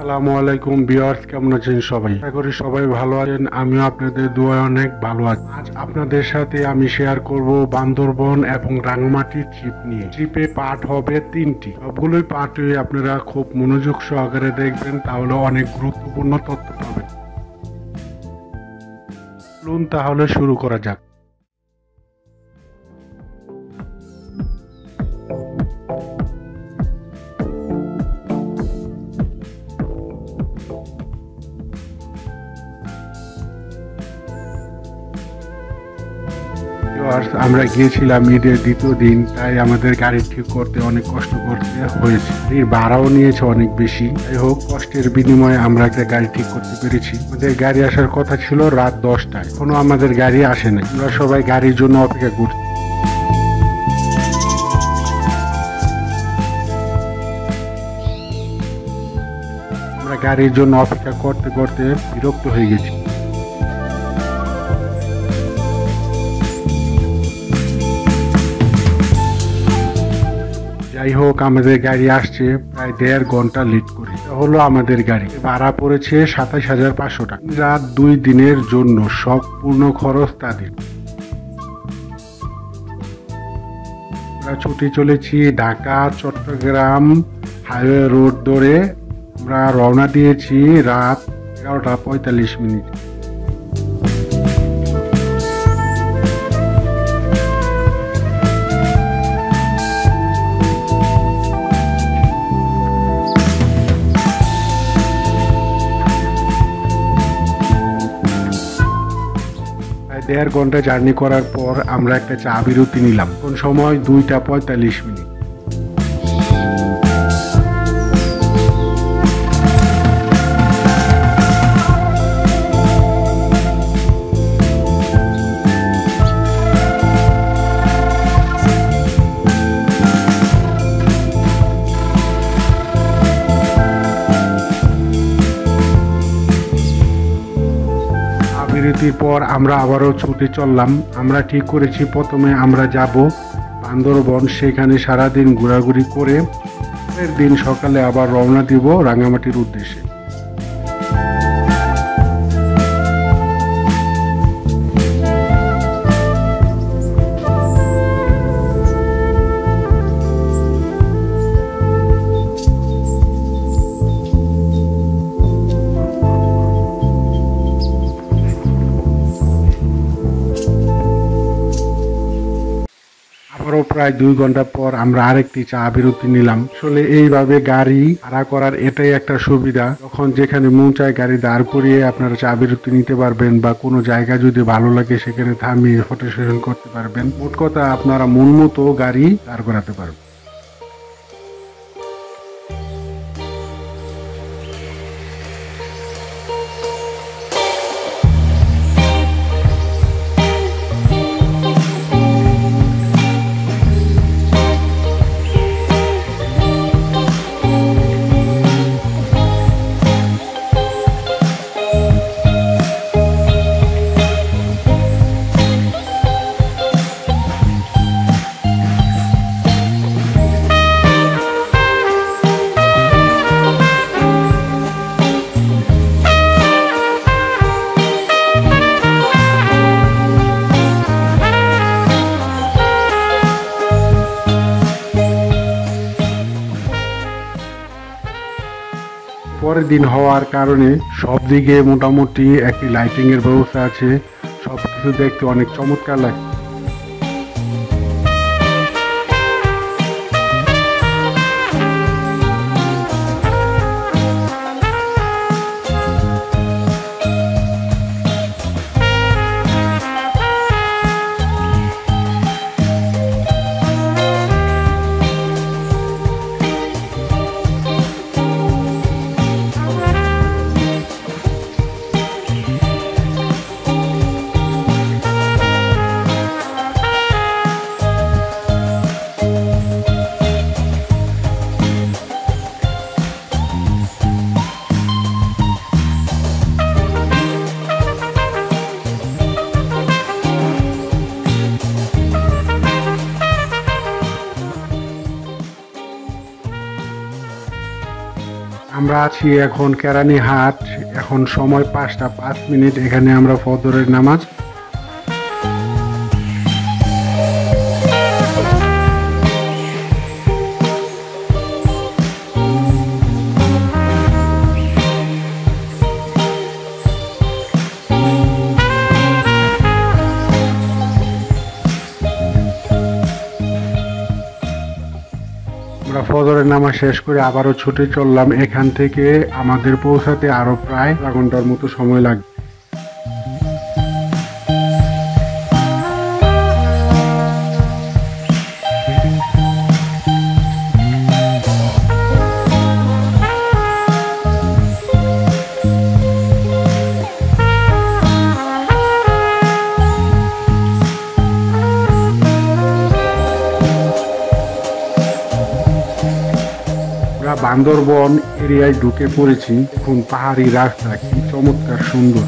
আসসালামু আলাইকুম ভিউয়ার্স, কেমন আছেন সবাই? আশা করি সবাই ভালো আছেন। আমিও আপনাদের দোয়ায় অনেক ভালো আছি। আজ আপনাদের সাথে আমি শেয়ার করব বান্দরবন এবং রাঙামাটি ট্রিপ নিয়ে। ট্রিপে পার্ট হবে 3টি। সবগুলোই পার্টে আপনারা খুব মনোযোগ সহকারে দেখবেন, তাহলে অনেক গুরুত্বপূর্ণ তথ্য পাবেন। চলুন তাহলে শুরু করা যাক। আমরা গিয়েছিলাম ঈদের দ্বিতীয় দিন, তাই আমাদের গাড়ি ঠিক করতে অনেক কষ্ট করতে হয়েছে। গাড়ির ভাড়াও নিয়েছে অনেক বেশি। যাই হোক, কষ্টের বিনিময়ে আমরা একটা গাড়ি ঠিক করতে পেরেছি। আমাদের গাড়ি আসার কথা ছিল রাত 10টায়, এখনো আমাদের গাড়ি আসে নাই। আমরা সবাই গাড়ির জন্য অপেক্ষা করছি। আমরা গাড়ির জন্য অপেক্ষা করতে করতে বিরক্ত হয়ে গেছি। যাই হোক, আমাদের গাড়ি আসছে প্রায় 1.5 ঘন্টা লেট করে। এটা হলো আমাদের গাড়ি। ভাড়া পড়েছে 27,500 টাকা। রাত 2 দিনের জন্য সম্পূর্ণ খরচ তাদের। আমরা ছুটে চলেছি ঢাকা চট্টগ্রাম হাইওয়ে রোড ধরে। আমরা রওনা দিয়েছি রাত 11:45। প্রায় 1.5 ঘন্টা জার্নি করার পর আমরা একটা চা বিরতি নিলাম। কোন সময় 2:45। বিরতির পর আমরা আবারও ছুটে চললাম। আমরা ঠিক করেছি প্রথমে আমরা যাব বান্দরবন, সেখানে সারাদিন ঘোরাঘুরি করে পরের দিন সকালে আবার রওনা দিব রাঙামাটির উদ্দেশ্যে। প্রায় 2 ঘন্টা পর আমরা আরেকটি চা বিরতি নিলাম। আসলে এইভাবে গাড়ি ভাড়া করার এটাই একটা সুবিধা, যখন যেখানে মন চায় গাড়ি দাঁড় করিয়ে আপনারা চা বিরতি নিতে পারবেন, বা কোনো জায়গা যদি ভালো লাগে সেখানে থামিয়ে ফটো সেশন করতে পারবেন। মোট কথা, আপনারা মন মতো গাড়ি দাঁড় করাতে পারবেন। পরের দিন হওয়ার কারণে সব দিকে মোটামুটি একটি লাইটিং এর ব্যবস্থা আছে। সবকিছু দেখতে অনেক চমৎকার লাগে। আমরা আছি এখন কেরানীহাট। এখন সময় 5টা 5 মিনিট। এখানে আমরা ফজরের নামাজ ফজরের নামাজ শেষ করে আবারও ছুটে চললাম। এখান থেকে আমাদের পৌঁছাতে আরো প্রায় আধা ঘন্টার মতো সময় লাগবে। বান্দরবন এরিয়ায় ঢুকে পড়েছি। এখন পাহাড়ি রাস্তা কি চমৎকার সুন্দর।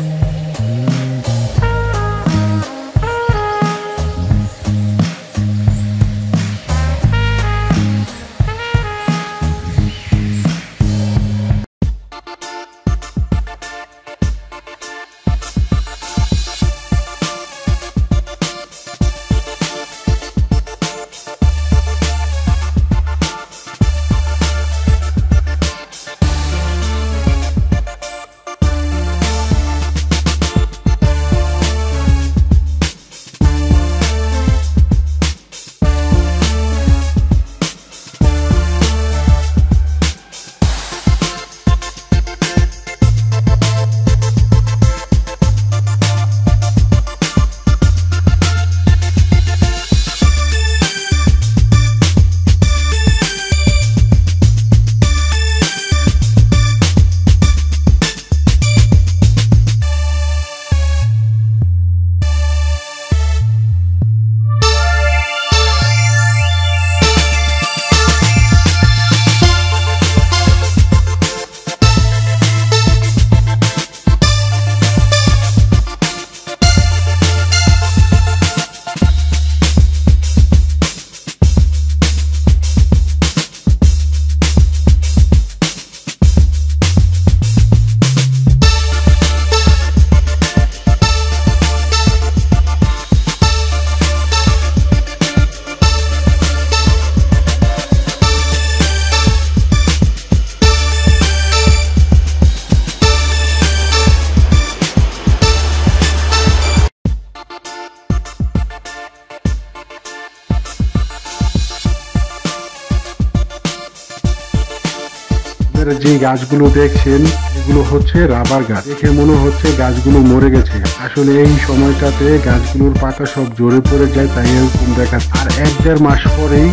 যে গাছগুলো দেখছেন এগুলো হচ্ছে রাবার গাছ। দেখে মনে হচ্ছে গাছগুলো মরে গেছে। আসলে এই সময়টাতে গাছগুলোর পাতা সব ঝরে পড়ে যায়, তাই এরকম দেখাচ্ছে। আর 1-1.5 মাস পরেই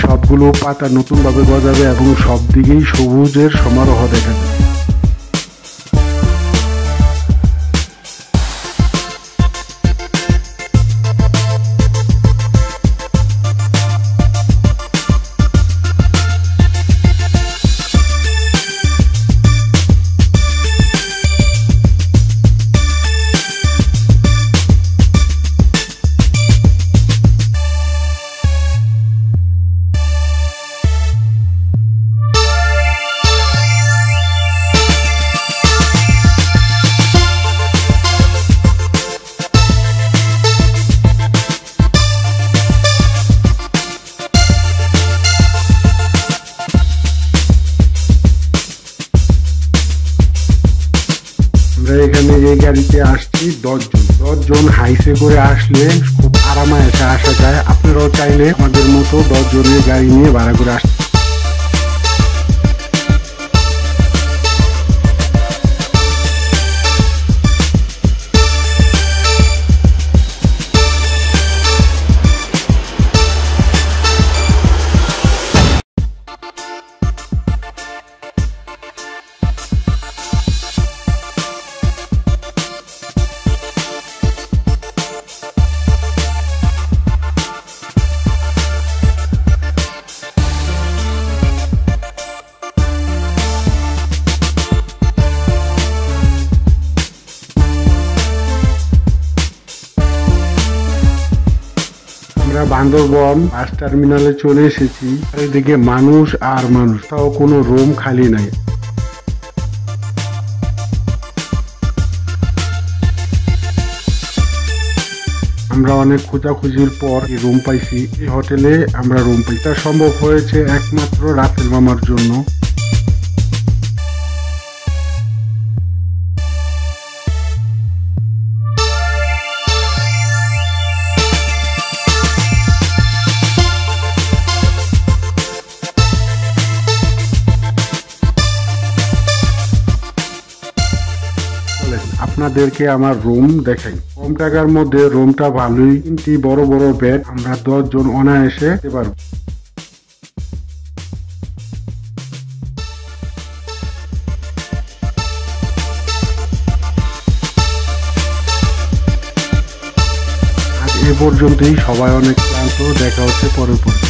সবগুলো পাতা নতুন ভাবে গজাবে এবং সব দিকেই সবুজের সমারোহ দেখা যাবে। আমরা এখানে এই গাড়িতে আসছি 10 জন হাইসে করে আসলে খুব আরামায়েসে আসা যায়। আপনারাও চাইলে আমাদের মতো 10 জনের গাড়ি নিয়ে ভাড়া করে আসতে। বান্দরবন বাস টার্মিনালে চলে এসেছি। এদিকে মানুষ আর মানুষ, তাও কোনো রুম খালি নাই। আমরা অনেক খোঁজাখুঁজির পর এই রুম পাইছি। এই হোটেলে আমরা রুম পাই, এটা সম্ভব হয়েছে একমাত্র রাসেল মামার জন্য। আপনাদেরকে আমার রুম দেখাই। কম টাকার মধ্যে রুমটা ভালোই, 3টি বড় বড় বেড, আমরা 10 জন অনায়াসে যেতে পারবো। আজ এ পর্যন্তই, সবাই অনেক ক্লান্ত, দেখা হচ্ছে পরের পর্বে।